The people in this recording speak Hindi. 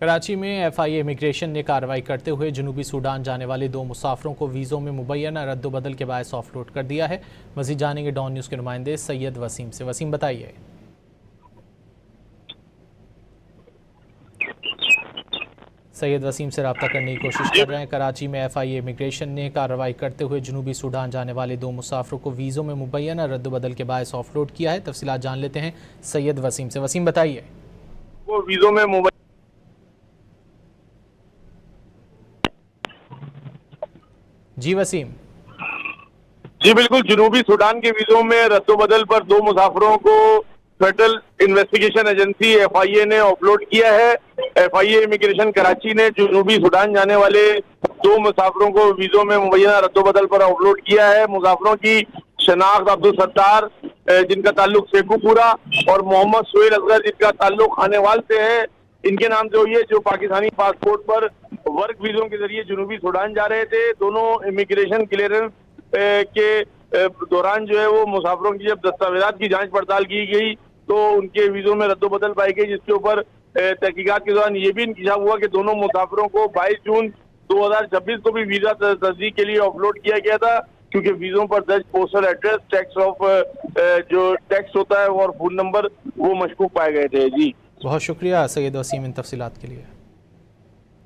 कराची में एफआईए इमिग्रेशन ने कार्रवाई करते हुए जनूबी सूडान जाने वाले 2 मुसाफिरों को वीज़ों में मुबैना रद्दबदल के बायस ऑफलोड कर दिया है। मज़ीद जानेंगे डॉन न्यूज़ के नुमाइंदे सैयद वसीम से। वसीम, बताइए। सैयद वसीम से रब्ता करने की कोशिश कर रहे हैं। कराची में एफआईए इमिग्रेशन ने कार्रवाई करते हुए जनूबी सूडान जाने वाले 2 मुसाफिरों को वीज़ों में मुबैना रद्दबदल के बायस ऑफलोड किया है। तफसीलात जान लेते हैं सैयद वसीम से। वसीम, बताइए। वो वीज़ों में जी वसीम। जी बिल्कुल, जनूबी सूडान के वीज़ों में रद्दोबदल पर 2 मुसाफिरों को फेडरल इन्वेस्टिगेशन एजेंसी एफआईए ने ऑफलोड किया है। एफआईए इमिग्रेशन कराची ने जनूबी सूडान जाने वाले 2 मुसाफिरों को वीज़ों में मुबैना रद्दोबदल पर ऑफलोड किया है। मुसाफिरों की शनाख्त अब्दुल सत्तार जिनका ताल्लुक शेखुपुरा और मोहम्मद सोहेल असगर जिनका ताल्लुक खानेवाल से है, इनके नाम से हुई है, जो पाकिस्तानी पासपोर्ट पर वर्क वीज़ों के जरिए जनूबी सूडान जा रहे थे। दोनों इमिग्रेशन क्लियरेंस के दौरान जो है वो मुसाफिरों की जब दस्तावेजात की जांच पड़ताल की गई तो उनके वीज़ों में रद्दोबदल पाई गई, जिसके ऊपर तहकीकात के दौरान ये भी इंकशाफ हुआ कि दोनों मुसाफिरों को 22 जून 2026 को भी वीज़ा तस्दीक के लिए ऑफलोड किया गया था, क्योंकि वीज़ों पर दर्ज पोस्टल एड्रेस, टैक्स ऑफ जो टैक्स होता है और फोन नंबर वो मशकूक पाए गए थे। जी बहुत शुक्रिया सैयद वसीम इन तफसीलात के लिए।